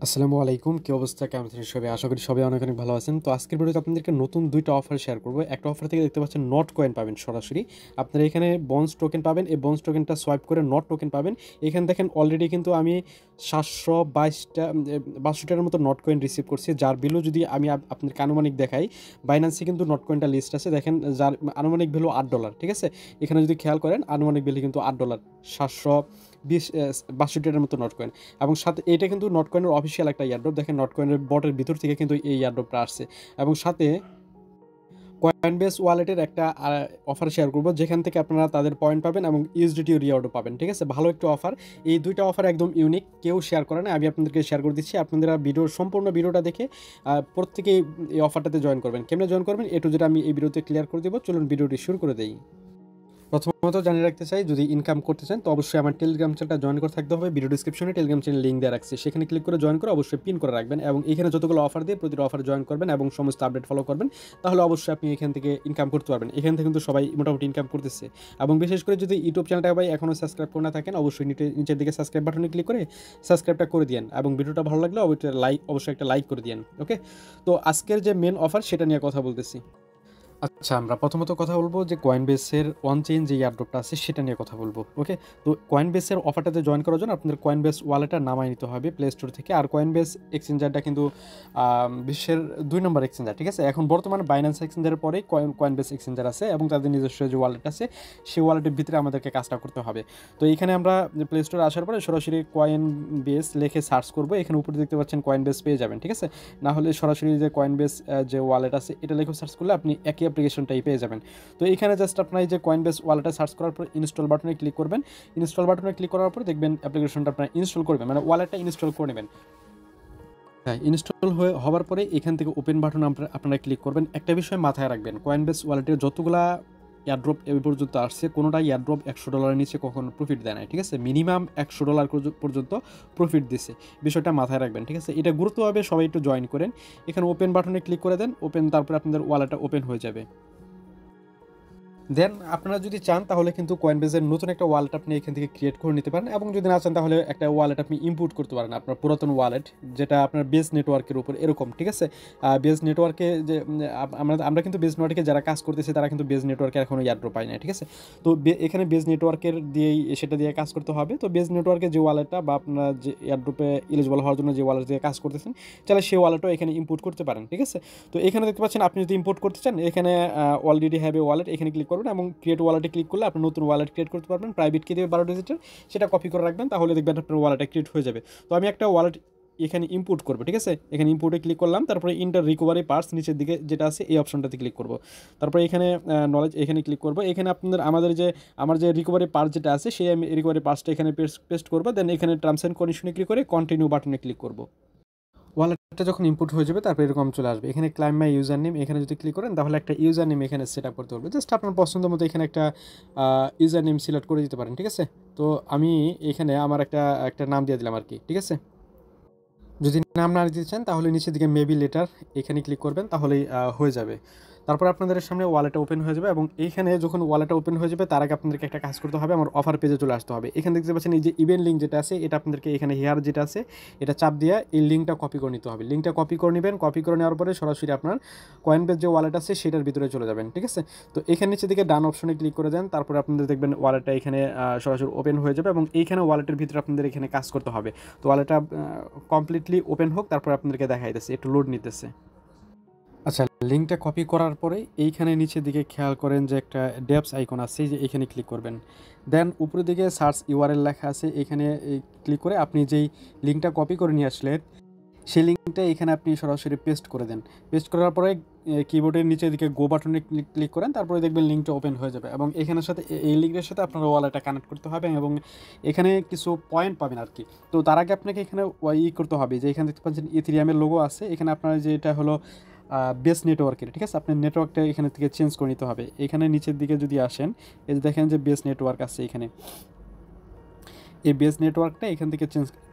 আসসালামু আলাইকুম। কি অবস্থা? কেমন আছেন সবাই? আশা করি সবাই অনেক, অনেক ভালো আছেন। তো আজকের ভিডিওতে আপনাদেরকে নতুন ২ টা অফার শেয়ার করব। একটা অফার থেকে দেখতে পাচ্ছেন নট কয়েন পাবেন সরাসরি। আপনারা এখানে বন্ডস টোকেন পাবেন। এই বন্ডস টোকেনটা সোয়াইপ করে নট টোকেন পাবেন। এখানে দেখেন অলরেডি কিন্তু আমি ৭২২ টা ৬২ টার মতো নট কয়েন রিসিভ করছি। যার ভ্যালু যদি আমি আপনাদেরকে আনুমানিক দেখাই, বাইন্যান্সে কিন্তু নট কয়েনটা লিস্ট আছে। দেখেন যার আনুমানিক ভ্যালু $৮, ঠিক আছে? এখানে যদি খেয়াল করেন আনুমানিক ভ্যালু কিন্তু $৮, ৭২০ ৬২ টার মতো নট কয়েন। এবং সাথে এইটা কিন্তু নট কয়েনের অফিসিয়াল একটা এয়ারড্রপ। দেখেন নট কয়েনের বটের ভিতর থেকে কিন্তু এই এয়ারড্রপটা আসছে। এবং সাথে কয়েনবেস ওয়ালেটের একটা অফার শেয়ার করব, যেখান থেকে আপনারা তাদের পয়েন্ট পাবেন এবং ইউএসডিটি রিওয়ার্ডও পাবেন। ঠিক আছে? ভালো একটা অফার। এই ২ টা অফার একদম ইউনিক, কেউ শেয়ার করে না। আমি আপনাদেরকে শেয়ার করে দিচ্ছি। আপনারা সম্পূর্ণ ভিডিওটা দেখে প্রত্যেকেই এই অফারটাতে জয়েন করবেন। কেমনে জয়েন করবেন এ টু জেড আমি এই ভিডিওতে ক্লিয়ার করে দেব। চলুন ভিডিওটি শুরু করে দেই। প্রথমত জানিয়ে রাখতে চাই, যদি ইনকাম করতে চান তো অবশ্যই আমার টেলিগ্রাম চ্যানেলটা জয়েন করে থাকতে হবে। ভিডিও ডিসক্রিপশনে টেলিগ্রাম চ্যানেল লিঙ্ক দেওয়া রাখছি, সেখানে ক্লিক করে জয়েন করে অবশ্যই পিন করে রাখবেন এবং এখানে যতগুলো অফার দিয়ে প্রতিটা অফার জয়েন করবেন এবং সমস্ত আপডেট ফলো করবেন, তাহলে অবশ্যই আপনি এখান থেকে ইনকাম করতে পারবেন। এখান থেকে কিন্তু সবাই মোটামুটি ইনকাম করতেছে। এবং বিশেষ করে যদি ইউটিউব চ্যানেলটা ভাই এখনও সাবস্ক্রাইব করে না থাকেন, অবশ্যই নিচের দিকে সাবস্ক্রাইব বাটনে ক্লিক করে সাবস্ক্রাইবটা করে দিন এবং ভিডিওটা ভালো লাগলে অবশ্যই একটা লাইক করে দিন। ওকে, তো আজকের যে মেন অফার সেটা নিয়ে কথা বলতেছি। আচ্ছা, আমরা প্রথমত কথা বলবো যে কয়েনবেসের অন চেইন যে এয়ারড্রপটা আছে সেটা নিয়ে কথা বলবো। ওকে, তো কয়েনবেসের অফারটাতে জয়েন করার জন্য আপনাদের কয়েনবেস ওয়ালেটটা নামায় নিতে হবে প্লে স্টোর থেকে। আর কয়েনবেস এক্সচেঞ্জারটা কিন্তু বিশ্বের ২ নম্বর এক্সচেঞ্জার। ঠিক আছে? এখন বর্তমানে বাইন্যান্স এক্সচেঞ্জারের পরেই কয়েনবেস এক্সচেঞ্জার আছে এবং তাদের নিজস্ব যে ওয়ালেট আছে সেই ওয়ালেটের ভিতরে আমাদেরকে কাজটা করতে হবে। তো এখানে আমরা প্লে স্টোরে আসার পরে সরাসরি কয়েনবেস লিখে সার্চ করবো। এখানে উপরে দেখতে পাচ্ছেন কয়েনবেস পেয়ে যাবেন। ঠিক আছে? না হলে সরাসরি যে কয়েনবেস যে ওয়ালেট আছে এটা লিখে সার্চ করলে আপনি একই অ্যাপ্লিকেশনটাই পেয়ে যাবেন। তো এখানে জাস্ট আপনার এই যে কয়েনবেস ওয়ালেটটা সার্চ করার পর ইনস্টল বাটনে ক্লিক করবেন। ইনস্টল বাটনে ক্লিক করার পর দেখবেন অ্যাপ্লিকেশনটা আপনার ইনস্টল করবেন, মানে ওয়ালেটটা ইনস্টল করে নেবেন। হ্যাঁ, ইনস্টল হওয়ার পরে এখান থেকে ওপেন বাটন আপনারা ক্লিক করবেন। একটা বিষয় মাথায় রাখবেন, কয়েনবেস ওয়ালেটের যতগুলা এয়ারড্রপ এ পর্যন্ত আসছে কোনোটাই এয়ারড্রপ $১০০ নিচে কখনো প্রফিট দেয় নাই। ঠিক আছে? মিনিমাম $১০০ পর্যন্ত প্রফিট দিছে। বিষয়টা মাথায় রাখবেন। ঠিক আছে? এটা গুরুত্বভাবে সবাই একটু জয়েন করেন। এখানে ওপেন বাটনে ক্লিক করে দেন। তারপরে আপনাদের ওয়ালেটটা ওপেন হয়ে যাবে। দেন আপনারা যদি চান তাহলে কিন্তু কয়েনবেজের নতুন একটা ওয়ালেট আপনি এখান থেকে ক্রিয়েট করে নিতে পারেন এবং যদি না চান তাহলে একটা ওয়ালেট আপনি ইম্পোর্ট করতে পারেন, আপনার পুরাতন ওয়ালেট যেটা আপনার বেস নেটওয়ার্কের উপর এরকম। ঠিক আছে? বেস নেটওয়ার্কে যে আমরা কিন্তু বেস নেটওয়ার্কে যারা কাজ করতেছে তারা কিন্তু বেস নেটওয়ার্কে এখনও এয়ারড্রপ পায় না। ঠিক আছে? তো এখানে বেস নেটওয়ার্কের দিয়েই সেটা দিয়ে কাজ করতে হবে। তো বেস নেটওয়ার্কে যে ওয়ালেটটা বা আপনারা যে এয়ারড্রপে এলিজিবল হওয়ার জন্য যে ওয়ালেট দিয়ে কাজ করতেছেন, তাহলে সেই ওয়ালেটও এখানে ইম্পোর্ট করতে পারেন। ঠিক আছে? তো এখানে দেখতে পাচ্ছেন আপনি যদি ইম্পোর্ট করতে চান, এখানে অলরেডি হ্যাভ এ ওয়ালেট এখানে ক্লিক করবেন এবং ক্রিয়েট ওয়ালেটে ক্লিক করলে আপনি নতুন ওয়ালেট ক্রিয়েট করতে পারবেন। প্রাইভেট কি দেবে 12 ডিজিটের, সেটা কপি করে রাখবেন, তাহলে দেখবেন আপনার ওয়ালেটটা ক্রিয়েট হয়ে যাবে। তো আমি একটা ওয়ালেট এখানে ইম্পোর্ট করবো। ঠিক আছে? এখানে ইম্পোর্টে ক্লিক করলাম, তারপরে ইন্টার রিকভারি পার্টস নিচের দিকে যেটা আছে এই অপশনটাতে ক্লিক করব। তারপরে এখানে নলেজ এখানে ক্লিক করব। এখানে আমার যে রিকভারি পার্ট যেটা আছে সেই আমি রিকভারি পার্টসটা এখানে পেস্ট করবো। দেন এখানে টার্মস অ্যান্ড কন্ডিশনে ক্লিক করে কন্টিনিউ বাটনে ক্লিক করব। ওয়ালেটটা যখন ইনপুট হয়ে যাবে তারপর এরকম চলে আসবে। এখানে ক্লাইম মাই ইউজার নেম এখানে যদি ক্লিক করেন তাহলে একটা ইউজার নেম এখানে সেট আপ করতে পারবে। জাস্ট আপনার পছন্দ মতো এখানে একটা ইউজার নেম সিলেক্ট করে দিতে পারেন। ঠিক আছে? তো আমি এখানে আমার একটা নাম দিয়ে দিলাম আর কি। ঠিক আছে? যদি নাম না দিতে চান তাহলে নিচের দিকে মেবি লেটার এখানে ক্লিক করবেন, তাহলেই হয়ে যাবে। তারপর আপনাদের সামনে ওয়ালেটটা ওপেন হয়ে যাবে এবং এইখানে যখন ওয়ালেটটা ওপেন হয়ে যাবে তার আগে আপনাদেরকে একটা কাজ করতে হবে, আমার অফার পেজে চলে আসতে হবে। এখানে দেখতে পাচ্ছেন এই যে ইভেন্ট লিঙ্ক যেটা আছে এটা আপনাদেরকে এখানে হেয়ার যেটা আছে এটা চাপ দিয়ে এই লিঙ্কটা কপি করে নিতে হবে। লিঙ্কটা কপি করে নেবেন। কপি করে নেওয়ার পরে সরাসরি আপনার কয়েনবেস যে ওয়ালেট আছে সেটার ভিতরে চলে যাবেন। ঠিক আছে? তো এখানে নিচে দিকে ডান অপশনে ক্লিক করে দেন, তারপরে আপনাদের দেখবেন ওয়ালেটটা এখানে সরাসরি ওপেন হয়ে যাবে এবং এইখানে ওয়ালেটের ভিতরে আপনাদের এখানে কাজ করতে হবে। তো ওয়ালেটটা কমপ্লিটলি ওপেন হোক, তারপর আপনাদেরকে দেখাইতেছে, একটু লোড নিতেছে। আচ্ছা, লিঙ্কটা কপি করার পরে এইখানে নিচের দিকে খেয়াল করেন যে একটা ড্যাপস আইকন আছে, যে এখানে ক্লিক করবেন। দেন উপরের দিকে সার্চ ইউআরএল লেখা আছে, এখানে ক্লিক করে আপনি যেই লিঙ্কটা কপি করে নিয়ে আসলেন সেই লিঙ্কটা এখানে আপনি সরাসরি পেস্ট করে দেন। পেস্ট করার পরে কিবোর্ডের নিচের দিকে গো বাটনে ক্লিক করেন, তারপরে দেখবেন লিঙ্কটা ওপেন হয়ে যাবে এবং এখানের সাথে এই লিঙ্কের সাথে আপনার ওয়ালেটটা কানেক্ট করতে হবে এবং এখানে কিছু পয়েন্ট পাবেন আর কি। তো তার আগে আপনাকে এখানে করতে হবে যে এখানে দেখতে পাচ্ছেন ইথেরিয়ামের লোগো আছে, এখানে আপনার যে এটা হলো বেস নেটওয়ার্কের। ঠিক আছে? আপনার নেটওয়ার্কটা এখানে থেকে চেঞ্জ করে নিতে হবে। এখানে নিচের দিকে যদি আসেন, এই যে দেখেন যে বেস নেটওয়ার্ক আছে এখানে, এই বেস নেটওয়ার্কটা এখান থেকে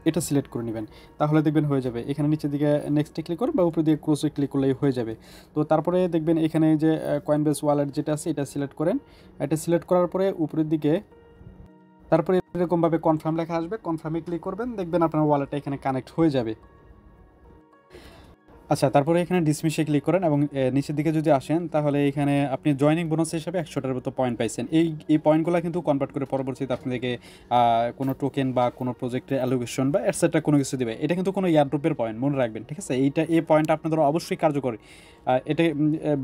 এটা সিলেক্ট করে নেবেন, তাহলে দেখবেন হয়ে যাবে। এখানে নিচের দিকে নেক্সটে ক্লিক করুন বা উপরে দিকে ক্রসে ক্লিক করলেই হয়ে যাবে। তো তারপরে দেখবেন এখানে যে কয়েনবেস ওয়ালেট যেটা আছে এটা সিলেক্ট করেন। এটা সিলেক্ট করার পরে উপরের দিকে তারপরে এরকমভাবে কনফার্ম লেখা আসবে, কনফার্মে ক্লিক করবেন, দেখবেন আপনার ওয়ালেটটা এখানে কানেক্ট হয়ে যাবে। আচ্ছা, তারপরে এখানে ডিসমিসে ক্লিক করেন এবং নিচের দিকে যদি আসেন তাহলে এখানে আপনি জয়েনিং বোনাস হিসাবে 100টার মতো পয়েন্ট পাইছেন। এই পয়েন্টগুলো কিন্তু কনভার্ট করে পরবর্তীতে আপনাদেরকে কোনো টোকেন বা কোনো প্রজেক্টের অ্যালোকেশন বা এটসেট্রা কোনো কিছু দেবে। এটা কিন্তু কোনো এয়ারড্রপের পয়েন্ট, মনে রাখবেন, ঠিক আছে? এই পয়েন্ট আপনাদের অবশ্যই কার্যকরী। এটা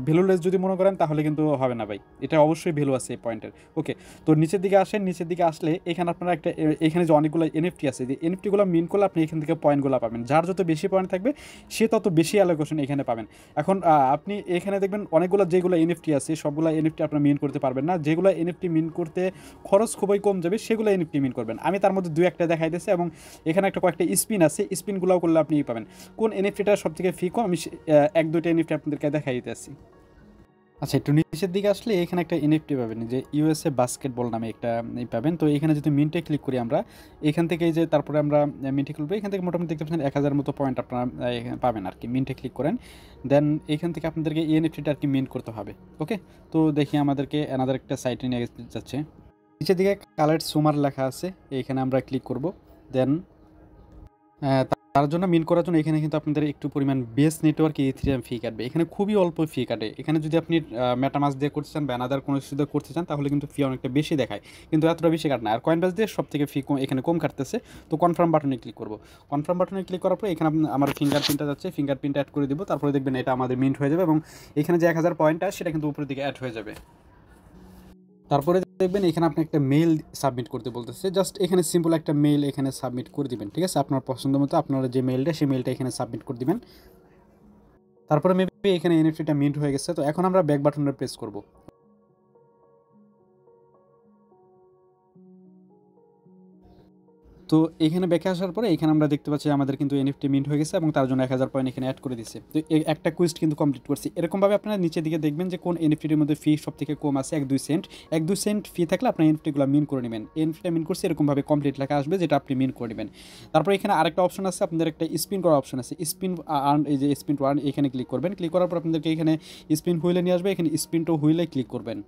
ভ্যালুলেস যদি মনে করেন তাহলে কিন্তু হবে না ভাই, এটা অবশ্যই ভ্যালু আছে এই পয়েন্টের। ওকে, তো নিচের দিকে আসেন, নিচের দিকে আসলে এখানে আপনারা একটা এখানে যে অনেকগুলো এনএফটি আছে, যে এনএফটিগুলো মিন করলে আপনি এখান থেকে পয়েন্টগুলো পাবেন। যার যত বেশি পয়েন্ট থাকবে সে তত বেশি অ্যালোকেশন এখানে পাবেন। এখন আপনি এখানে দেখবেন অনেকগুলো যেগুলো এনএফটি আছে সবগুলো এনএফটি আপনার মিন করতে পারবেন না। যেগুলো এনএফটি মিন করতে খরচ খুবই কম যাবে সেগুলো এনএফটি মিন করবেন। আমি তার মধ্যে 2-1টা দেখাই দিয়েছি এবং এখানে একটা কয়েকটা স্পিন আছে, স্পিনগুলোও করলে আপনি পাবেন। কোন এনএফটিটা সবথেকে ফি কম আমি 1-2টা এনএফটি আপনাদেরকে দেখাই দিতে আসি। আচ্ছা, একটু নিচের দিকে আসলে এখানে একটা এনএফটি পাবেন, যে ইউএসএ বাস্কেটবল নামে একটা পাবেন। তো এখানে যদি মিন্টে ক্লিক করি আমরা, এখান থেকে যে তারপরে আমরা মিন্টে ক্লিক করবো, এখান থেকে মোটামুটি দেখতে পাচ্ছেন 1000 মতো পয়েন্ট আপনারা এখানে পাবেন আর কি। মিন্টে ক্লিক করেন, দেন এখান থেকে আপনাদেরকে এই এনএফটিটা আর কি মিন্ট করতে হবে। ওকে, তো দেখি আমাদেরকে অ্যানাদার একটা সাইটে নিয়ে যাচ্ছে। নিচের দিকে কালেক্ট সুমার লেখা আছে, এইখানে আমরা ক্লিক করব। দেন তার জন্য মিন করার জন্য এখানে কিন্তু আপনাদের একটু পরিমাণ বেস নেটওয়ার্ক ইথেরিয়াম ফি কাটবে। এখানে খুবই অল্প ফি কাটে। এখানে যদি আপনি মেটামাস্ক দিয়ে করতে চান বা আনাদার কোনো কিছু দিয়ে করতে চান তাহলে কিন্তু ফি অনেকটা বেশি দেখায়, কিন্তু এতটা বেশি কাটে না। আর কয়েনবেস দিয়ে সব থেকে ফি এখানে কম কাটতেছে। তো কনফার্ম বাটনে ক্লিক করব। কনফার্ম বাটনে ক্লিক করার পরে এখানে আমার ফিঙ্গারপ্রিন্টটা যাচ্ছে, ফিঙ্গারপ্রিন্ট অ্যাড করে দিব। তারপরে দেখবেন এটা আমাদের মিন্ট হয়ে যাবে এবং এখানে যে 1000 পয়েন্টটা সেটা কিন্তু উপরের দিকে অ্যাড হয়ে যাবে। তারপরে দেখবেন এখানে আপনি একটা মেইল সাবমিট করতে বলতেছে। জাস্ট এখানে সিম্পল একটা মেইল এখানে সাবমিট করে দিবেন, ঠিক আছে? আপনার পছন্দ মতো আপনারা যে মেইলটা, সেই মেইলটা এখানে সাবমিট করে দিবেন। তারপরে মেবি এখানে এনএফটিটা মিন্ট হয়ে গেছে। তো এখন আমরা ব্যাক বাটনে প্রেস করব। তো এখানে ব্যাকে আসার পরে এখানে আমরা দেখতে পাচ্ছি আমাদের কিন্তু এনএফটি মিন্ট হয়ে গেছে এবং তার জন্য 1000 পয়েন্ট এখানে অ্যাড করে দিচ্ছে। তো একটা কুইস্ট কিন্তু কমপ্লিট করছি। এরকমভাবে আপনারা নিচের দিকে দেখবেন যে কোন এনএফটির মধ্যে ফি সব থেকে কম আছে, 1-2 সেন্ট। 1-2 সেন্ট ফি থাকলে আপনার এনএফটিগুলো মিন করে নেবেন। এনএফটিটা মিন করছে এরকমভাবে কমপ্লিট লেখা আসবে, যেটা আপনি মিন করে নেবেন। তারপরে এখানে আরেকটা অপশন আছে, আপনাদের একটা স্পিন করার অপশন আছে। স্পিন আর্ন, এই যে স্পিন টু আর্ন, এখানে ক্লিক করবেন। ক্লিক করার পর আপনাদেরকে এখানে স্পিন হুইলে নিয়ে আসবে। এখানে স্পিন টু হুইলে ক্লিক করবেন।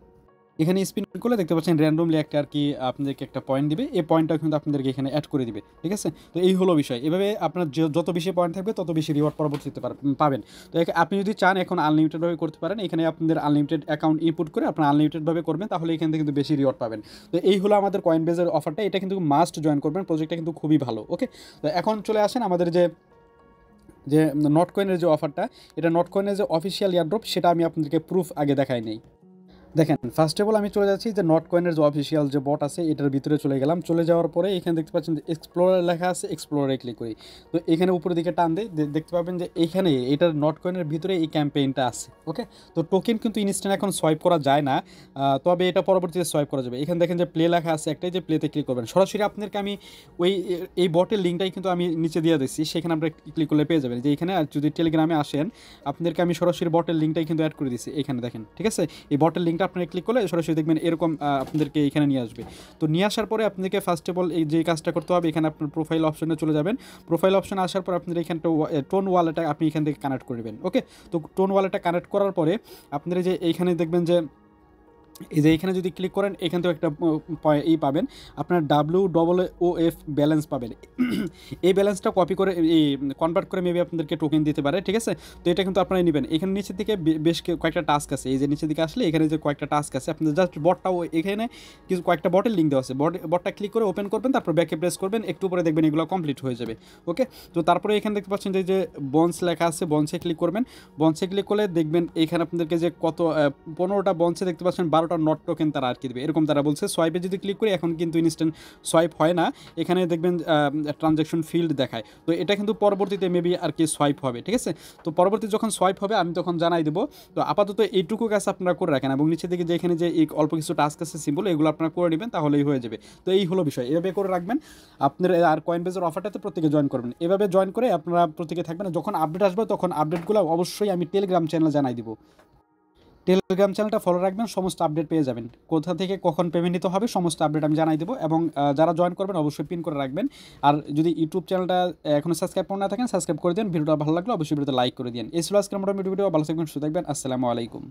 এখানে স্পিন করলে দেখতে পাচ্ছেন র্যান্ডমলি একটা আর কি আপনাদেরকে একটা পয়েন্ট দিবে। এই পয়েন্টটা কিন্তু আপনাদেরকে এখানে অ্যাড করে দিবে, ঠিক আছে? তো এই হলো বিষয়। এভাবে আপনার যত বেশি পয়েন্ট থাকবে তত বেশি রিওয়ার্ড পরবর্তীতে পাবেন। তো আপনি যদি চান এখন আনলিমিটেডভাবে করতে পারেন। এখানে আপনাদের আনলিমিটেড অ্যাকাউন্ট ইনপুট করে আপনার আনলিমিটেডভাবে করবেন, তাহলে এখান থেকে কিন্তু বেশি রিওয়ার্ড পাবেন। তো এই হলো আমাদের কয়েনবেজের অফারটা। এটা কিন্তু মাস্ট জয়েন করবেন, প্রজেক্টটা কিন্তু খুবই ভালো। ওকে, তো এখন চলে আসেন আমাদের যে যে নট কয়েনের যে অফারটা, এটা নট কয়েনের যে অফিসিয়াল এয়ারড্রপ, সেটা আমি আপনাদেরকে প্রুফ আগে দেখাই নেই। দেখেন, ফার্স্ট অফ অল আমি চলে যাচ্ছি যে নট কয়েনের যে অফিসিয়াল যে বট আছে এটার ভিতরে চলে গেলাম। চলে যাওয়ার পরে এখানে দেখতে পাচ্ছেন যে এক্সপ্লোরার লেখা আছে, এক্সপ্লোরারে ক্লিক করি। তো এখানে উপরের দিকে টান দিয়ে দেখতে পাবেন যে এইখানে এটার নট কয়েনের ভিতরে এই ক্যাম্পেইনটা আছে। ওকে, তো টোকেন কিন্তু ইনস্ট্যান্ট এখন সোয়াইপ করা যায় না, তবে এটা পরবর্তীতে সোয়াইপ করা যাবে। এখানে দেখেন যে প্লে লেখা আছে একটাই, যে প্লেতে ক্লিক করবেন। সরাসরি আপনাদেরকে আমি ওই এই বটের লিঙ্কটাই কিন্তু আমি নিচে দিয়ে দিচ্ছি, সেখানে আপনারা ক্লিক করলে পেয়ে যাবেন। যে এখানে যদি টেলিগ্রামে আসেন আপনাদেরকে আমি সরাসরি বটের লিঙ্কটাই কিন্তু অ্যাড করে দিচ্ছি এখানে, দেখেন, ঠিক আছে? এই বটের লিঙ্কটা আপনারা ক্লিক করলে সরাসরি দেখবেন এরকম আপনাদেরকে এখানে নিয়ে আসবে। তো নিয়ে আসার পরে আপনাদেরকে ফার্স্ট অফ অল এই যে কাজটা করতে হবে, এখানে আপনার প্রোফাইল অপশনে চলে যাবেন। প্রোফাইল অপশনে আসার পর আপনাদের এখানটা টোন ওয়ালেটটা আপনি এখান থেকে কানেক্ট করে নেবেন। ওকে, তো টোন ওয়ালেটটা কানেক্ট করার পরে আপনারা যে এইখানে দেখবেন যে এই যে এখানে যদি ক্লিক করেন এখান থেকে একটা পাবেন, আপনার WOOF ব্যালেন্স পাবেন। এই ব্যালেন্সটা কপি করে এই কনভার্ট করে মেবি আপনাদেরকে টোকেন দিতে পারে, ঠিক আছে? তো এটা কিন্তু আপনারা নেবেন। এখানে নিচের দিকে বেশ কয়েকটা টাস্ক আছে। এই যে নিচের দিকে আসলে এখানে যে কয়েকটা টাস্ক আছে, আপনাদের জাস্ট বটটাও এখানে কিছু কয়েকটা বটের লিঙ্ক দেওয়া আছে। বটটা ক্লিক করে ওপেন করবেন, তারপর ব্যাকে প্রেস করবেন, একটু পরে দেখবেন এগুলো কমপ্লিট হয়ে যাবে। ওকে, তো তারপরে এখানে দেখতে পাচ্ছেন যে বন্স লেখা আছে, বন্সে ক্লিক করবেন। বন্সে ক্লিক করলে দেখবেন এখানে আপনাদেরকে যে কত 15টা বন্সে দেখতে পাচ্ছেন 12টা নট টোকেন তারা আর কি দেবে, এরকম তারা বলছে। সোয়াইপে যদি ক্লিক করি এখন কিন্তু ইনস্ট্যান্ট সোয়াইপ হয় না, এখানে দেখবেন ট্রানজ্যাকশন ফিল্ড দেখায়। তো এটা কিন্তু পরবর্তীতে মেবি আর কি সোয়াইপ হবে, ঠিক আছে? তো পরবর্তীতে যখন সোয়াইপ হবে আমি তখন জানাই দেবো। তো আপাতত এইটুকু কাজ আপনারা করে রাখেন এবং নিচের দিকে যে এখানে যে এই অল্প কিছু টাস্ক আছে সিম্পল, এগুলো আপনারা করে নেবেন, তাহলেই হয়ে যাবে। তো এই হলো বিষয়, এভাবে করে রাখবেন আপনার। আর কয়েনবেজের অফারটাতে প্রত্যেকে জয়েন করবেন, এভাবে জয়েন করে আপনারা প্রত্যেকে থাকবেন। যখন আপডেট আসবে তখন আপডেটগুলো অবশ্যই আমি টেলিগ্রাম চ্যানেলে জানাই দিব। টেলিগ্রাম চ্যানেলটা ফলো রাখবেন, সমস্ত আপডেট পেয়ে যাবেন। কোথা থেকে কখন পেমেন্ট নিতে হবে সমস্ত আপডেট আমি জানাই দেবো। এবং যারা জয়েন করবেন অবশ্যই পিন করে রাখবেন। আর যদি ইউটিউব চ্যানেলটা এখনও সাবস্ক্রাইব করে না থাকেন সাবস্ক্রাইব করে দিন। ভিডিওটা ভালো লাগলে অবশ্যই ভিডিওতে লাইক করে দিন। এই ছিল আজকের মোটামুটি ভিডিও। ভালো থাকবেন, সুস্থ থাকবেন। আসসালামু আলাইকুম।